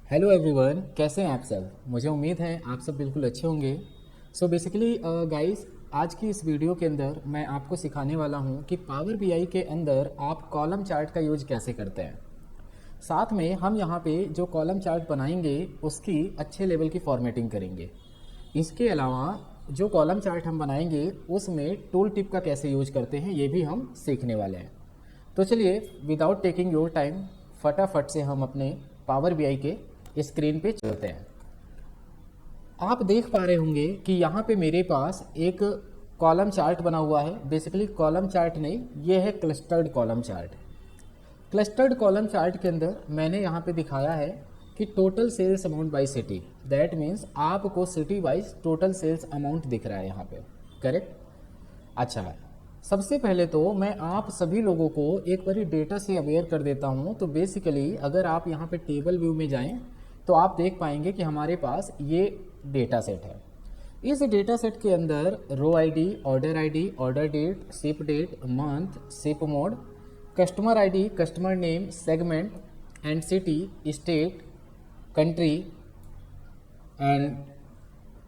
Hello everyone, कैसे हैं आप सब। मुझे उम्मीद है आप सब बिल्कुल अच्छे होंगे। सो बेसिकली गाइस, आज की इस वीडियो के अंदर मैं आपको सिखाने वाला हूं कि पावर बीआई के अंदर आप कॉलम चार्ट का यूज कैसे करते हैं। साथ में हम यहां पे जो कॉलम चार्ट बनाएंगे उसकी अच्छे लेवल की फॉर्मेटिंग करेंगे। इसके अलावा जो कॉलम चार्ट हम बनाएंगे उसमें टूल टिप का कैसे यूज करते हैं ये भी हम सीखने वाले हैं। तो चलिए विदाउट टेकिंग योर टाइम फटाफट से हम अपने पावर बीआई के स्क्रीन पे चलते हैं। आप देख पा रहे होंगे कि यहाँ पे मेरे पास एक कॉलम चार्ट बना हुआ है। बेसिकली कॉलम चार्ट नहीं, ये है clustered column chart. Clustered column chart के अंदर मैंने यहाँ पे दिखाया है कि total sales amount by city. That means आपको city wise total sales amount दिख रहा है यहाँ पे, करेक्ट। अच्छा, सबसे पहले तो मैं आप सभी लोगों को एक बार डेटा से अवेयर कर देता हूँ। तो बेसिकली अगर आप यहाँ पे टेबल व्यू में जाएं तो आप देख पाएंगे कि हमारे पास ये डेटा सेट है। इस डेटा सेट के अंदर row ID, order date, ship date, month, ship mode, customer ID, customer name, segment and city, state, country and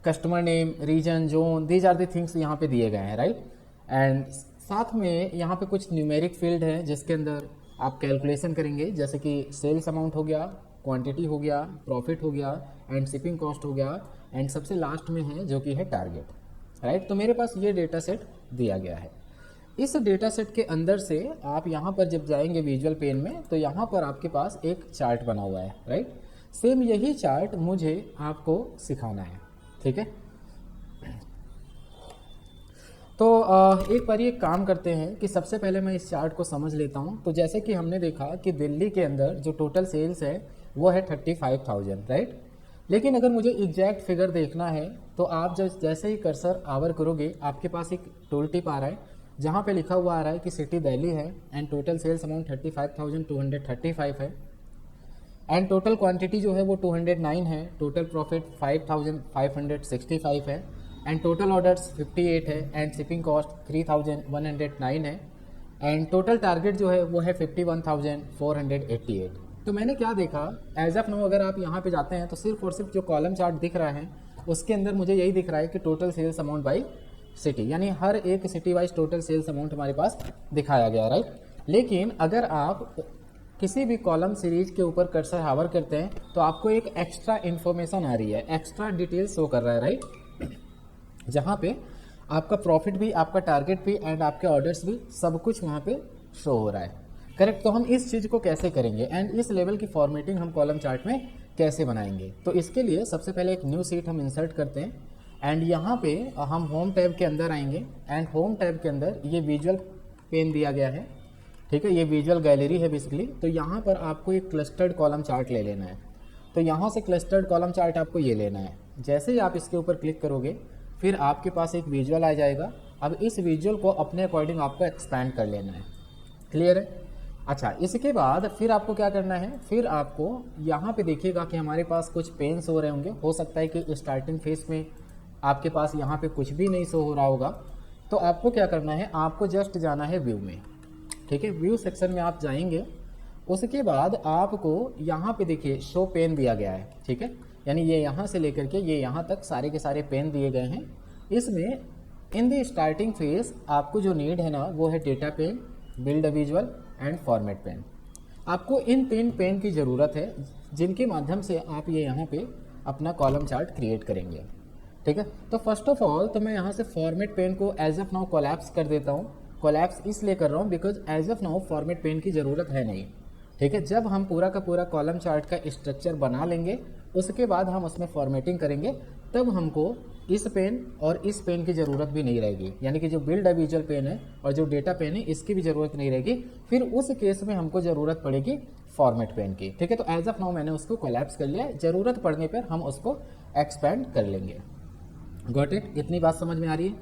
customer name, region, zone, these are the things यहाँ पे दिए गए हैं, right. And साथ में यहाँ पे कुछ न्यूमेरिक फील्ड है जिसके अंदर आप कैलकुलेशन करेंगे, जैसे कि सेल्स अमाउंट हो गया, क्वांटिटी हो गया, प्रॉफिट हो गया एंड शिपिंग कॉस्ट हो गया एंड सबसे लास्ट में है जो कि है टारगेट, राइट। तो मेरे पास ये डेटा सेट दिया गया है। इस डेटा सेट के अंदर से आप यहाँ पर जब जाएंगे विजुअल पेन में तो यहाँ पर आपके पास एक चार्ट बना हुआ है, राइट। सेम यही चार्ट मुझे आपको सिखाना है, ठीक है। तो एक बार ये काम करते हैं कि सबसे पहले मैं इस चार्ट को समझ लेता हूँ। तो जैसे कि हमने देखा कि दिल्ली के अंदर जो टोटल सेल्स है वो है 35,000, राइट। लेकिन अगर मुझे एग्जैक्ट फिगर देखना है तो आप जैसे ही कर्सर आवर करोगे आपके पास एक टूल टिप आ रहा है जहाँ पे लिखा हुआ आ रहा है कि सिटी दिल्ली है एंड टोटल सेल्स अमाउंट 35,235 है एंड टोटल क्वांटिटी जो है वो 209 है, टोटल प्रॉफिट 5,565 है एंड टोटल ऑर्डर्स 58 है एंड शिपिंग कॉस्ट 3,109 है एंड टोटल टारगेट जो है वो है 51,488। तो मैंने क्या देखा, एज ऑफ नाउ अगर आप यहाँ पे जाते हैं तो सिर्फ और सिर्फ जो कॉलम चार्ट दिख रहा है उसके अंदर मुझे यही दिख रहा है कि total sales amount by city, यानी हर एक city wise total sales amount हमारे पास दिखाया गया, राइट। लेकिन अगर आप किसी भी कॉलम सीरीज के ऊपर कर्सर हावर करते हैं तो आपको एक एक्स्ट्रा इन्फॉर्मेशन आ रही है, एक्स्ट्रा डिटेल शो कर रहा है, राइट, जहाँ पे आपका प्रॉफिट भी, आपका टारगेट भी एंड आपके ऑर्डर्स भी सब कुछ वहाँ पे शो हो रहा है, करेक्ट। तो हम इस चीज़ को कैसे करेंगे एंड इस लेवल की फॉर्मेटिंग हम कॉलम चार्ट में कैसे बनाएंगे। तो इसके लिए सबसे पहले एक न्यू सीट हम इंसर्ट करते हैं एंड यहाँ पे हम होम टैब के अंदर आएंगे एंड होम टैब के अंदर ये विजुअल पेन दिया गया है, ठीक है, ये विजुअल गैलरी है बेसिकली। तो यहाँ पर आपको एक क्लस्टर्ड कॉलम चार्ट ले लेना है। तो यहाँ से क्लस्टर्ड कॉलम चार्ट आपको ये लेना है। जैसे ही आप इसके ऊपर क्लिक करोगे फिर आपके पास एक विजुअल आ जाएगा। अब इस विजुअल को अपने अकॉर्डिंग आपको एक्सपैंड कर लेना है, क्लियर है। अच्छा, इसके बाद फिर आपको क्या करना है, फिर आपको यहाँ पे देखिएगा कि हमारे पास कुछ पेन्स हो रहे होंगे। हो सकता है कि स्टार्टिंग फेज में आपके पास यहाँ पे कुछ भी नहीं शो हो रहा होगा। तो आपको क्या करना है, आपको जस्ट जाना है व्यू में, ठीक है। व्यू सेक्शन में आप जाएंगे, उसके बाद आपको यहाँ पे देखिए शो पेन दिया गया है, ठीक है, यानी ये यहाँ से लेकर के ये यहाँ तक सारे के सारे पेन दिए गए हैं। इसमें इन द स्टार्टिंग फेज आपको जो नीड है ना वो है data pane, build a visual and format pane. आपको इन 3 पेन की ज़रूरत है जिनके माध्यम से आप ये यहाँ पे अपना कॉलम चार्ट क्रिएट करेंगे, ठीक है। तो फर्स्ट ऑफ ऑल तो मैं यहाँ से फॉर्मेट पेन को एज ऑफ नाउ कोलैप्स कर देता हूँ। कोलैप्स इसलिए कर रहा हूँ because as of now format pane की ज़रूरत है नहीं, ठीक है। जब हम पूरा का पूरा कॉलम चार्ट का स्ट्रक्चर बना लेंगे उसके बाद हम उसमें फॉर्मेटिंग करेंगे, तब हमको इस पेन और इस पेन की ज़रूरत भी नहीं रहेगी, यानी कि जो बिल्ड अ विजुअल पेन है और जो डेटा पेन है इसकी भी ज़रूरत नहीं रहेगी। फिर उस केस में हमको ज़रूरत पड़ेगी फॉर्मेट पेन की, ठीक है। तो एज ऑफ नाउ मैंने उसको कोलैप्स कर लिया, ज़रूरत पड़ने पर हम उसको एक्सपेंड कर लेंगे। गॉट इट, इतनी बात समझ में आ रही है,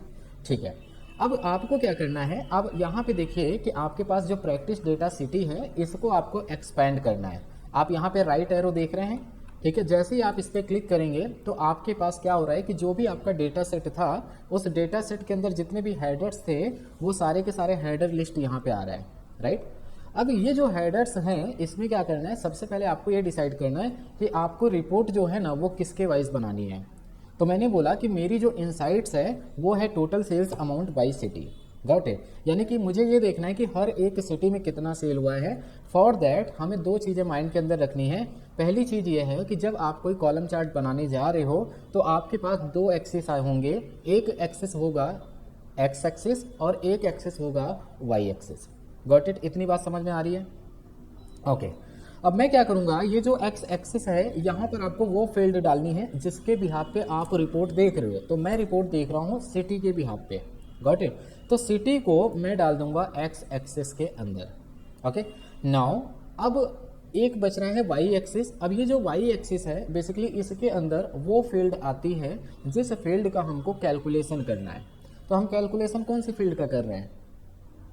ठीक है। अब आपको क्या करना है, अब यहाँ पे देखिए कि आपके पास जो प्रैक्टिस डेटा सिटी है इसको आपको एक्सपेंड करना है। आप यहाँ पे राइट एरो देख रहे हैं, ठीक है। जैसे ही आप इस पर क्लिक करेंगे तो आपके पास क्या हो रहा है कि जो भी आपका डेटा सेट था उस डेटा सेट के अंदर जितने भी हेडर्स थे वो सारे के सारे हेडर लिस्ट यहाँ पे आ रहा है, राइट। अब ये जो हेडर्स हैं इसमें क्या करना है, सबसे पहले आपको ये डिसाइड करना है कि आपको रिपोर्ट जो है ना वो किसके वाइज बनानी है। तो मैंने बोला कि मेरी जो इनसाइट्स है वो है total sales amount by city, got it. यानी कि मुझे ये देखना है कि हर एक सिटी में कितना सेल हुआ है। फॉर दैट हमें दो चीज़ें माइंड के अंदर रखनी है। पहली चीज़ ये है कि जब आप कोई कॉलम चार्ट बनाने जा रहे हो तो आपके पास दो एक्सिस होंगे, एक एक्सिस होगा एक्स एक्सिस और एक एक्सिस होगा वाई एक्सिस, गॉट इट। इतनी बात समझ में आ रही है? ओके अब मैं क्या करूंगा, ये जो एक्स एक्सिस है यहाँ पर आपको वो फील्ड डालनी है जिसके बिहाफ पे आप रिपोर्ट देख रहे हो। तो मैं रिपोर्ट देख रहा हूँ सिटी के बिहाफ पे, गॉट इट। तो सिटी को मैं डाल दूंगा एक्स एक्सिस के अंदर, ओके। नाउ अब एक बच रहा है वाई एक्सिस। अब ये जो वाई एक्सिस है बेसिकली इसके अंदर वो फील्ड आती है जिस फील्ड का हमको कैलकुलेशन करना है। तो हम कैलकुलेशन कौन सी फील्ड का कर रहे हैं?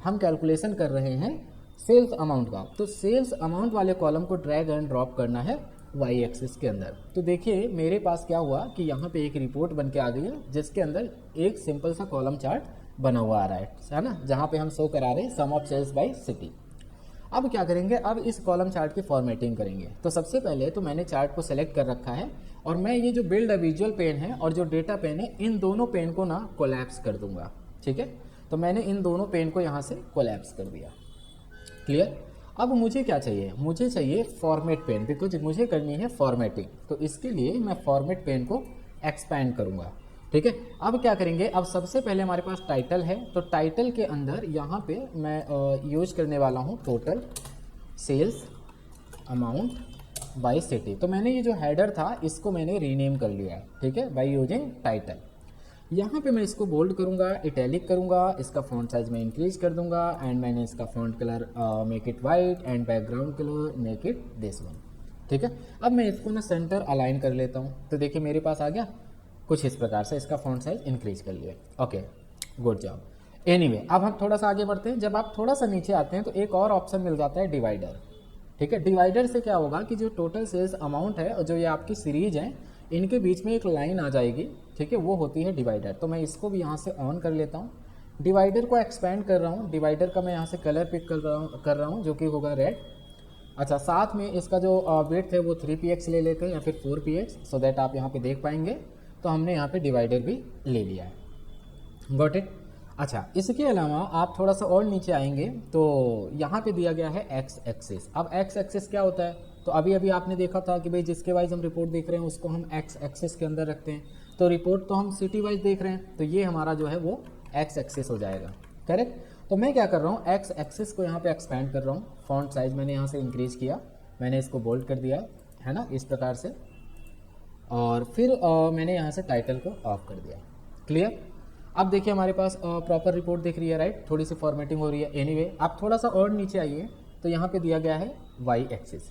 हम कैलकुलेशन कर रहे हैं सेल्स अमाउंट का। तो सेल्स अमाउंट वाले कॉलम को ड्रैग एंड ड्रॉप करना है वाई एक्सिस के अंदर। तो देखिए मेरे पास क्या हुआ कि यहाँ पे एक रिपोर्ट बन के आ गई है जिसके अंदर एक सिंपल सा कॉलम चार्ट बना हुआ आ रहा है ना, जहाँ पे हम शो करा रहे हैं सम ऑफ सेल्स बाय सिटी। अब क्या करेंगे, अब इस कॉलम चार्ट की फॉर्मेटिंग करेंगे। तो सबसे पहले तो मैंने चार्ट को सेलेक्ट कर रखा है और मैं ये जो बिल्ड अ विजुअल पेन है और जो डेटा पेन है इन दोनों पेन को ना कोलैप्स कर दूंगा, ठीक है। तो मैंने इन दोनों पेन को यहाँ से कोलैप्स कर दिया, क्लियर। अब मुझे क्या चाहिए, मुझे चाहिए फॉर्मेट पेन, बिकॉज मुझे करनी है फॉर्मेटिंग। तो इसके लिए मैं फॉर्मेट पेन को एक्सपैंड करूँगा, ठीक है। अब क्या करेंगे, अब सबसे पहले हमारे पास टाइटल है। तो टाइटल के अंदर यहाँ पे मैं यूज करने वाला हूँ total sales amount by city. तो मैंने ये जो हेडर था इसको मैंने रीनेम कर लिया है, ठीक है, बाय यूजिंग टाइटल। यहाँ पे मैं इसको बोल्ड करूँगा, इटैलिक करूँगा, इसका फॉन्ट साइज में इंक्रीज कर दूंगा एंड मैंने इसका font colour make it white and background colour make it this one, ठीक है। अब मैं इसको ना सेंटर अलाइन कर लेता हूँ। तो देखिए मेरे पास आ गया कुछ इस प्रकार से, इसका फॉन्ट साइज इंक्रीज कर लिया, ओके, गुड जॉब। एनीवे अब हम थोड़ा सा आगे बढ़ते हैं। जब आप थोड़ा सा नीचे आते हैं तो एक और ऑप्शन मिल जाता है डिवाइडर, ठीक है। डिवाइडर से क्या होगा कि जो टोटल सेल्स अमाउंट है और जो ये आपकी सीरीज है इनके बीच में एक लाइन आ जाएगी, ठीक है, वो होती है डिवाइडर। तो मैं इसको भी यहाँ से ऑन कर लेता हूँ। डिवाइडर को एक्सपेंड कर रहा हूँ। डिवाइडर का मैं यहाँ से कलर पिक कर रहा हूँ जो कि होगा रेड। अच्छा, साथ में इसका जो वेट है वो 3px ले लेते हैं या फिर 4px, सो दैट आप यहाँ पे देख पाएंगे। तो हमने यहाँ पे डिवाइडर भी ले लिया है, गॉट इट। अच्छा, इसके अलावा आप थोड़ा सा और नीचे आएंगे तो यहाँ पे दिया गया है एक्स एक्सिस। अब एक्स एक्सिस क्या होता है, तो अभी अभी आपने देखा था कि भाई जिसके वाइज हम रिपोर्ट देख रहे हैं उसको हम एक्स एक्सिस के अंदर रखते हैं। तो रिपोर्ट तो हम सिटी वाइज देख रहे हैं तो ये हमारा जो है वो एक्स एक्सिस हो जाएगा, करेक्ट। तो मैं क्या कर रहा हूँ, एक्स एक्सिस को यहाँ पे एक्सपैंड कर रहा हूँ। फॉन्ट साइज मैंने यहाँ से इंक्रीज किया, मैंने इसको बोल्ड कर दिया है ना, इस प्रकार से। और फिर मैंने यहाँ से टाइटल को ऑफ कर दिया, क्लियर। अब देखिए हमारे पास प्रॉपर रिपोर्ट दिख रही है, राइट। थोड़ी सी फॉर्मेटिंग हो रही है। एनीवे आप थोड़ा सा और नीचे आइए तो यहाँ पे दिया गया है वाई एक्सिस।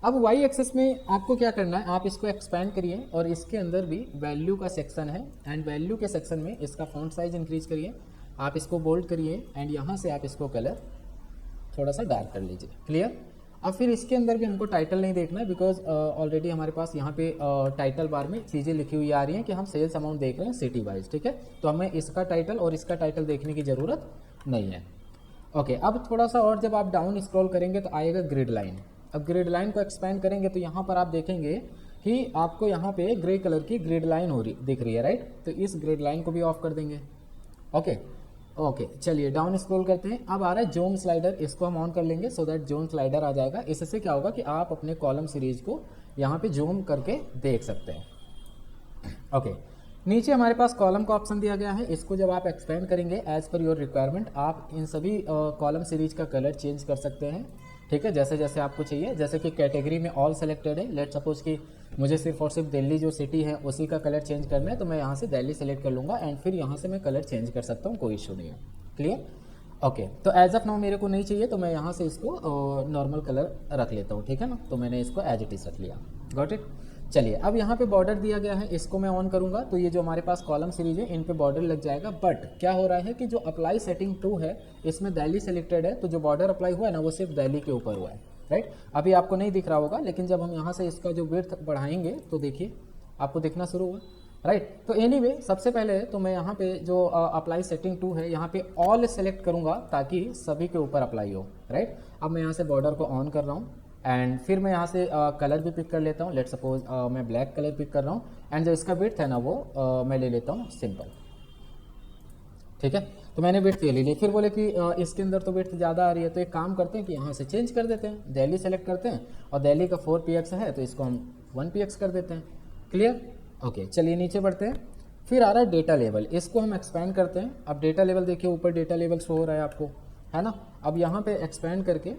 अब वाई एक्सिस में आपको क्या करना है, आप इसको एक्सपैंड करिए और इसके अंदर भी वैल्यू का सेक्शन है एंड वैल्यू के सेक्शन में इसका फॉन्ट साइज इंक्रीज करिए, आप इसको बोल्ड करिए एंड यहाँ से आप इसको कलर थोड़ा सा डार्क कर लीजिए, क्लियर। अब फिर इसके अंदर भी हमको टाइटल नहीं देखना है बिकॉज ऑलरेडी हमारे पास यहाँ पे टाइटल बार में चीज़ें लिखी हुई आ रही हैं कि हम सेल्स अमाउंट देख रहे हैं सिटी वाइज, ठीक है। तो हमें इसका टाइटल और इसका टाइटल देखने की ज़रूरत नहीं है, ओके। अब थोड़ा सा और जब आप डाउन स्क्रॉल करेंगे तो आएगा ग्रिड लाइन। अब ग्रिड लाइन को एक्सपैंड करेंगे तो यहाँ पर आप देखेंगे कि आपको यहाँ पे ग्रे कलर की ग्रिड लाइन दिख रही है, राइट। तो इस ग्रिड लाइन को भी ऑफ कर देंगे, ओके ओके। चलिए डाउन स्क्रॉल करते हैं। अब आ रहा है ज़ूम स्लाइडर, इसको हम ऑन कर लेंगे सो दैट ज़ूम स्लाइडर आ जाएगा। इससे क्या होगा कि आप अपने कॉलम सीरीज को यहाँ पे जूम करके देख सकते हैं, ओके। नीचे हमारे पास कॉलम का ऑप्शन दिया गया है, इसको जब आप एक्सपेंड करेंगे एज पर योर रिक्वायरमेंट आप इन सभी कॉलम सीरीज का कलर चेंज कर सकते हैं, ठीक है, जैसे जैसे आपको चाहिए। जैसे कि कैटेगरी में ऑल सेलेक्टेड है, लेट सपोज कि मुझे सिर्फ और सिर्फ दिल्ली जो सिटी है उसी का कलर चेंज करना है तो मैं यहाँ से दिल्ली सेलेक्ट कर लूँगा एंड फिर यहाँ से मैं कलर चेंज कर सकता हूँ, कोई इशू नहीं है, क्लियर, ओके। तो एज ऑफ नाउ मेरे को नहीं चाहिए तो मैं यहाँ से इसको नॉर्मल कलर रख लेता हूँ, ठीक है ना। तो मैंने इसको एज इट इज रख लिया, गॉट इट। चलिए अब यहाँ पे बॉर्डर दिया गया है, इसको मैं ऑन करूँगा तो ये जो हमारे पास कॉलम सीरीज है इन पे बॉर्डर लग जाएगा। बट क्या हो रहा है कि जो अप्लाई सेटिंग 2 है इसमें दिल्ली सेलेक्टेड है, तो जो बॉर्डर अप्लाई हुआ है ना वो सिर्फ दिल्ली के ऊपर हुआ है, राइट। अभी आपको नहीं दिख रहा होगा लेकिन जब हम यहाँ से इसका जो विड्थ बढ़ाएंगे तो देखिए आपको दिखना शुरू हुआ। राइट। तो एनीवे सबसे पहले तो मैं यहाँ पे जो अप्लाई सेटिंग टू है यहाँ पे ऑल सेलेक्ट करूँगा ताकि सभी के ऊपर अप्लाई हो, राइट। अब मैं यहाँ से बॉर्डर को ऑन कर रहा हूँ एंड फिर मैं यहाँ से कलर भी पिक कर लेता हूँ। लेट सपोज मैं ब्लैक कलर पिक कर रहा हूँ एंड जो इसका विड्थ है ना वो मैं ले लेता हूँ सिंपल, ठीक है। तो मैंने विड्थ ले ली। फिर बोले कि इसके अंदर तो विड्थ ज़्यादा आ रही है, तो एक काम करते हैं कि यहाँ से चेंज कर देते हैं, दिल्ली सेलेक्ट करते हैं और दिल्ली का 4px है तो इसको हम 1px कर देते हैं। Clear, okay. चलिए नीचे बढ़ते हैं। फिर आ रहा है डेटा लेवल, इसको हम एक्सपैंड करते हैं। अब डेटा लेवल देखिए ऊपर डेटा लेवल शो हो रहा है आपको, है ना। अब यहाँ पे एक्सपैंड करके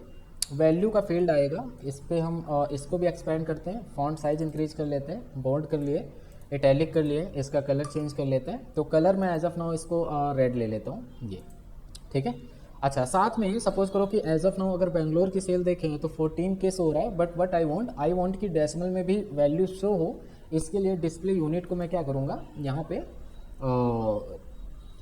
वैल्यू का फील्ड आएगा, इस पर हम इसको भी एक्सपैंड करते हैं। फॉन्ट साइज इंक्रीज कर लेते हैं, बोल्ड कर लिए, इटैलिक कर लिए, इसका कलर चेंज कर लेते हैं। तो कलर मैं एज ऑफ नाउ इसको रेड ले लेता हूँ, ये ठीक है। अच्छा, साथ में सपोज करो कि एज ऑफ नाउ अगर बेंगलोर की सेल देखें तो 14K शो हो रहा है, बट वट आई वांट कि डेसिमल में भी वैल्यू शो हो। इसके लिए डिस्प्ले यूनिट को मैं क्या करूँगा यहाँ पे,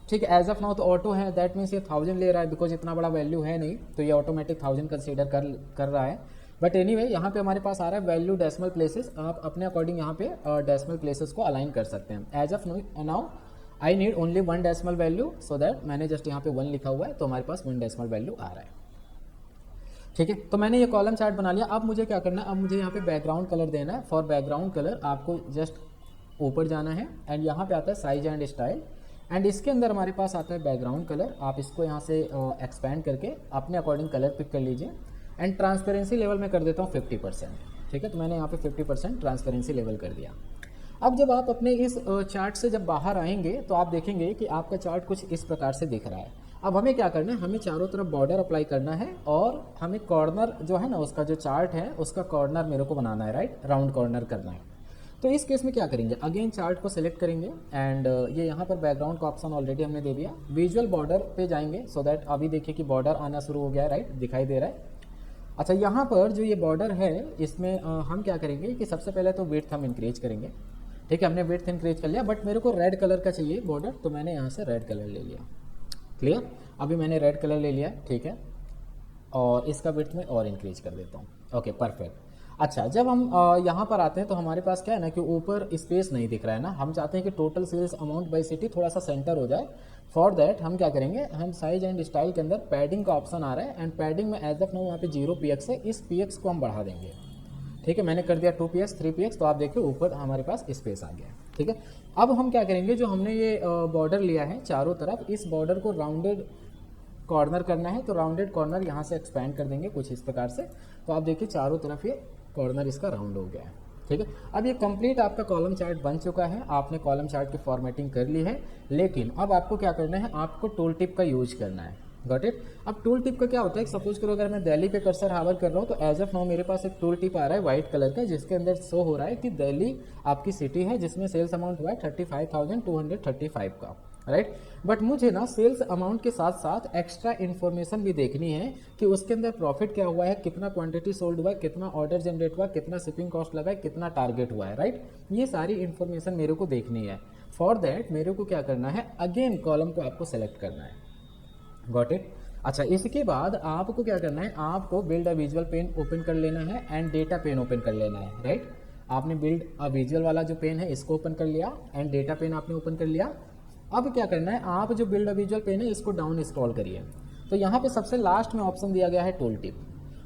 ठीक है। एज ऑफ नाउ तो ऑटो है, दैट मीन्स ये 1000 ले रहा है, बिकॉज इतना बड़ा वैल्यू है नहीं तो ये ऑटोमेटिक 1000 कंसीडर कर रहा है। बट एनीवे यहाँ पे हमारे पास आ रहा है वैल्यू डेसिमल प्लेसेस, आप अपने अकॉर्डिंग यहाँ पे डेसिमल प्लेसेस को अलाइन कर सकते हैं। As of now I need only 1 decimal value, so that मैंने जस्ट यहाँ पे 1 लिखा हुआ है तो हमारे पास 1 डेसिमल वैल्यू आ रहा है, ठीक है। तो मैंने ये कॉलम चार्ट बना लिया। अब मुझे क्या करना है, अब मुझे यहाँ पे बैकग्राउंड कलर देना है। फॉर बैकग्राउंड कलर आपको जस्ट ऊपर जाना है एंड यहाँ पे आता है साइज एंड स्टाइल एंड इसके अंदर हमारे पास आता है बैकग्राउंड कलर। आप इसको यहाँ से एक्सपैंड करके अपने अकॉर्डिंग कलर पिक कर लीजिए एंड ट्रांसपेरेंसी लेवल में कर देता हूँ 50%, ठीक है। तो मैंने यहाँ पे 50% ट्रांसपेरेंसी लेवल कर दिया। अब जब आप अपने इस चार्ट से जब बाहर आएंगे तो आप देखेंगे कि आपका चार्ट कुछ इस प्रकार से दिख रहा है। अब हमें क्या करना है, हमें चारों तरफ बॉर्डर अप्लाई करना है और हमें कॉर्नर जो है ना उसका जो चार्ट है उसका कॉर्नर मेरे को बनाना है, राइट, राउंड कॉर्नर करना है। तो इस केस में क्या करेंगे, अगेन चार्ट को सिलेक्ट करेंगे एंड ये यहाँ पर बैकग्राउंड का ऑप्शन ऑलरेडी हमने दे दिया। विजुअल बॉर्डर पे जाएंगे सो दैट अभी देखिए कि बॉर्डर आना शुरू हो गया है, राइट, दिखाई दे रहा है। अच्छा, यहाँ पर जो ये बॉर्डर है इसमें हम क्या करेंगे कि सबसे पहले तो विड्थ हम इंक्रीज करेंगे, ठीक है। हमने विड्थ इंक्रीज कर लिया, बट मेरे को रेड कलर का चाहिए बॉर्डर, तो मैंने यहाँ से रेड कलर ले लिया। क्लियर, अभी मैंने रेड कलर ले लिया, ठीक है। और इसका विड्थ में और इंक्रीज कर देता हूँ, ओके परफेक्ट। अच्छा, जब हम यहाँ पर आते हैं तो हमारे पास क्या है ना कि ऊपर स्पेस नहीं दिख रहा है ना, हम चाहते हैं कि total sales amount by city थोड़ा सा सेंटर हो जाए। फॉर दैट हम क्या करेंगे, हम साइज एंड स्टाइल के अंदर पैडिंग का ऑप्शन आ रहा है एंड पैडिंग में एज ऑफ नाउ यहाँ पे 0px है, इस px को हम बढ़ा देंगे, ठीक है। मैंने कर दिया 2px 3px, तो आप देखिए ऊपर हमारे पास स्पेस आ गया, ठीक है। अब हम क्या करेंगे, जो हमने ये बॉर्डर लिया है चारों तरफ, इस बॉर्डर को राउंडेड कॉर्नर करना है, तो राउंडेड कॉर्नर यहाँ से एक्सपैंड कर देंगे कुछ इस प्रकार से। तो आप देखिए चारों तरफ ये कॉर्नर इसका राउंड हो गया है, ठीक है। अब ये कंप्लीट आपका कॉलम चार्ट बन चुका है, आपने कॉलम चार्ट की फॉर्मेटिंग कर ली है। लेकिन अब आपको क्या करना है, आपको टूल टिप का यूज करना है, गॉट इट। अब टूल टिप का क्या होता है, सपोज करो अगर मैं दिल्ली पे कर्सर हावर कर रहा हूँ तो एज ऑफ नाउ मेरे पास एक टूल टिप आ रहा है व्हाइट कलर का, जिसके अंदर शो हो रहा है कि दिल्ली आपकी सिटी है जिसमें सेल्स अमाउंट हुआ है 35,235 का, राइट। बट मुझे ना सेल्स अमाउंट के साथ साथ एक्स्ट्रा इन्फॉर्मेशन भी देखनी है कि उसके अंदर प्रॉफिट क्या हुआ है, कितना क्वांटिटी सोल्ड हुआ है, कितना ऑर्डर जनरेट हुआ, कितना शिपिंग कॉस्ट लगा है, कितना टारगेट हुआ है, राइट। ये सारी इन्फॉर्मेशन मेरे को देखनी है। फॉर दैट मेरे को क्या करना है, अगेन कॉलम को आपको सेलेक्ट करना है, गॉट इट। अच्छा, इसके बाद आपको क्या करना है, आपको build a visual pane open कर लेना है एंड डेटा पेन ओपन कर लेना है, राइट। आपने बिल्ड अ विजुअल वाला जो पेन है इसको ओपन कर लिया एंड डेटा पेन आपने ओपन कर लिया। अब क्या करना है, आप जो बिल्ड अ विजुअल पेन है इसको डाउन स्क्रॉल करिए, तो यहाँ पे सबसे लास्ट में ऑप्शन दिया गया है टूल टिप।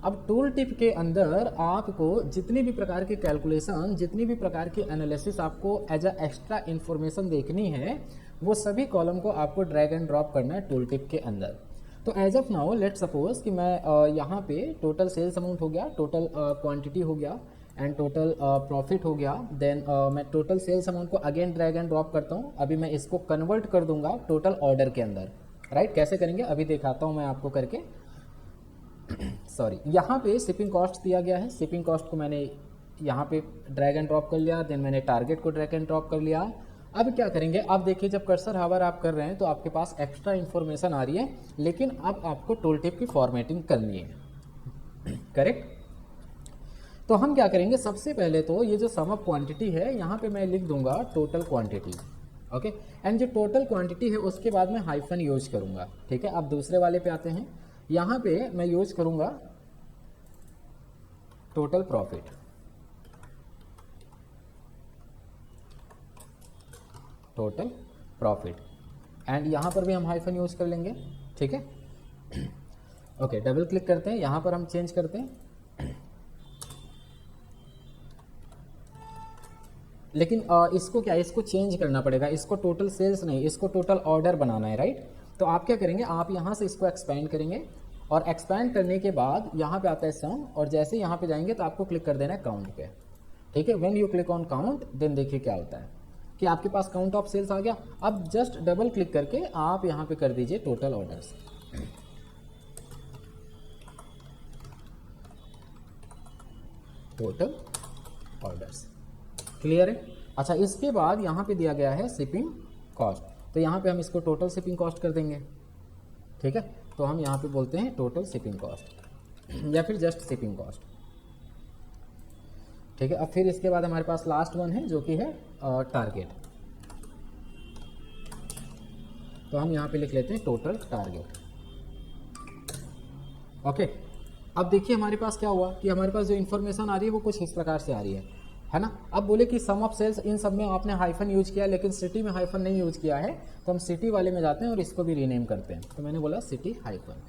अब टूल टिप के अंदर आपको जितनी भी प्रकार की कैलकुलेशन, जितनी भी प्रकार की एनालिसिस आपको एज अ एक्स्ट्रा इन्फॉर्मेशन देखनी है, वो सभी कॉलम को आपको ड्रैग एंड ड्रॉप करना है टूल टिप के अंदर। तो as of now let suppose कि मैं यहाँ पे टोटल सेल्स अमाउंट हो गया, टोटल क्वांटिटी हो गया एंड टोटल प्रॉफिट हो गया। देन मैं टोटल सेल्स अमाउंट को अगेन ड्रैग एंड ड्रॉप करता हूँ। अभी मैं इसको कन्वर्ट कर दूंगा टोटल ऑर्डर के अंदर, राइट। कैसे करेंगे अभी दिखाता हूँ मैं आपको करके। सॉरी, यहाँ पे शिपिंग कॉस्ट दिया गया है, शिपिंग कॉस्ट को मैंने यहाँ पे ड्रैग एंड ड्रॉप कर लिया। देन मैंने टारगेट को ड्रैग एंड ड्रॉप कर लिया। अब क्या करेंगे, आप देखिए जब कर्सर हावर आप कर रहे हैं तो आपके पास एक्स्ट्रा इन्फॉर्मेशन आ रही है, लेकिन अब आपको टूल टिप की फॉर्मेटिंग करनी है, करेक्ट। तो हम क्या करेंगे, सबसे पहले तो ये जो सम ऑफ क्वांटिटी है यहाँ पे मैं लिख दूंगा टोटल क्वांटिटी, ओके। एंड जो टोटल क्वांटिटी है उसके बाद मैं हाइफन यूज करूंगा, ठीक है। अब दूसरे वाले पे आते हैं, यहाँ पे मैं यूज करूंगा total profit, total profit, and यहाँ पर भी हम हाइफन यूज़ कर लेंगे, ठीक है। ओके, डबल क्लिक करते हैं, यहाँ पर हम चेंज करते हैं, लेकिन इसको क्या, इसको चेंज करना पड़ेगा, इसको टोटल सेल्स नहीं, इसको टोटल ऑर्डर बनाना है, राइट। तो आप क्या करेंगे, आप यहाँ से इसको एक्सपेंड करेंगे, और एक्सपेंड करने के बाद यहाँ पे आता है सम, और जैसे यहाँ पे जाएंगे तो आपको क्लिक कर देना है काउंट पे, ठीक है। When you click on count, then देखिए क्या होता है कि आपके पास काउंट ऑफ सेल्स आ गया। अब जस्ट डबल क्लिक करके आप यहाँ पे कर दीजिए total orders, total orders, clear है। अच्छा, इसके बाद यहाँ पे दिया गया है शिपिंग कॉस्ट, तो यहाँ पे हम इसको टोटल शिपिंग कॉस्ट कर देंगे, ठीक है। तो हम यहाँ पे बोलते हैं टोटल शिपिंग कॉस्ट या फिर जस्ट शिपिंग कॉस्ट, ठीक है। अब फिर इसके बाद हमारे पास लास्ट वन है जो कि है टारगेट, तो हम यहाँ पे लिख लेते हैं टोटल टारगेट। ओके, अब देखिए हमारे पास क्या हुआ कि हमारे पास जो इन्फॉर्मेशन आ रही है वो कुछ इस प्रकार से आ रही है ना। अब बोले कि सम ऑफ सेल्स, इन सब में आपने हाइफन यूज किया, लेकिन सिटी में हाइफन नहीं यूज किया है, तो हम सिटी वाले में जाते हैं और इसको भी रीनेम करते हैं। तो मैंने बोला सिटी हाइफन,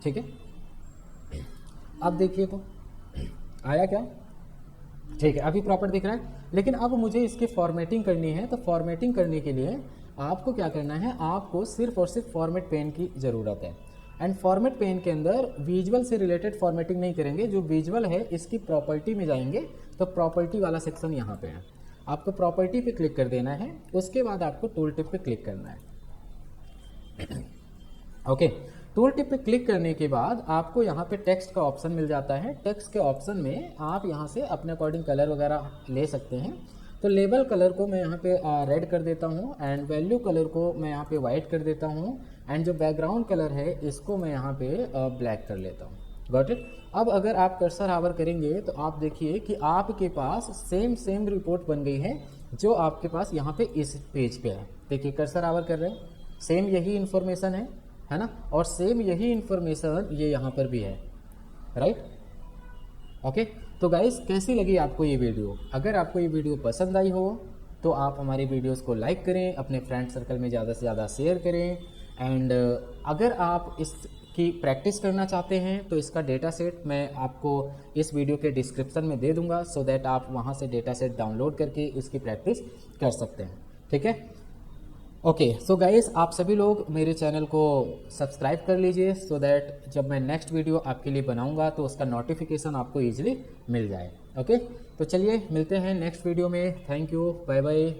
ठीक है। अब देखिए तो आया क्या, ठीक है, अभी प्रॉपर दिख रहा है। लेकिन अब मुझे इसकी फॉर्मेटिंग करनी है, तो फॉर्मेटिंग करने के लिए आपको क्या करना है, आपको सिर्फ और सिर्फ फॉर्मेट पेन की ज़रूरत है। एंड फॉर्मेट पेन के अंदर विजुअल से रिलेटेड फॉर्मेटिंग नहीं करेंगे, जो विजुअल है इसकी प्रॉपर्टी में जाएंगे, तो प्रॉपर्टी वाला सेक्शन यहाँ पे है, आपको प्रॉपर्टी पे क्लिक कर देना है, उसके बाद आपको टूल टिप पे क्लिक करना है। ओके, टूल टिप पे क्लिक करने के बाद आपको यहाँ पे टेक्स्ट का ऑप्शन मिल जाता है। टेक्स्ट के ऑप्शन में आप यहाँ से अपने अकॉर्डिंग कलर वगैरह ले सकते हैं। तो लेबल कलर को मैं यहाँ पे रेड कर देता हूँ, एंड वैल्यू कलर को मैं यहाँ पे वाइट कर देता हूँ, एंड जो बैकग्राउंड कलर है इसको मैं यहाँ पे ब्लैक कर लेता हूँ। Got it. अब अगर आप कर्सर हावर करेंगे तो आप देखिए कि आपके पास सेम रिपोर्ट बन गई है जो आपके पास यहाँ पे इस पेज पे है। देखिए कर्सर हावर कर रहे हैं, सेम यही इन्फॉर्मेशन है ना, और सेम यही इन्फॉर्मेशन ये यहाँ पर भी है, राइट। ओके, तो गाइस कैसी लगी आपको ये वीडियो? अगर आपको ये वीडियो पसंद आई हो तो आप हमारी वीडियोस को लाइक करें, अपने फ्रेंड सर्कल में ज़्यादा से ज़्यादा शेयर करें, एंड अगर आप इसकी प्रैक्टिस करना चाहते हैं तो इसका डेटा सेट मैं आपको इस वीडियो के डिस्क्रिप्शन में दे दूंगा, सो दैट आप वहाँ से डेटा सेट डाउनलोड करके इसकी प्रैक्टिस कर सकते हैं, ठीक है। ओके, सो गाइस आप सभी लोग मेरे चैनल को सब्सक्राइब कर लीजिए, सो दैट जब मैं नेक्स्ट वीडियो आपके लिए बनाऊंगा तो उसका नोटिफिकेशन आपको ईजिली मिल जाए। ओके, तो चलिए मिलते हैं नेक्स्ट वीडियो में। Thank you, bye bye.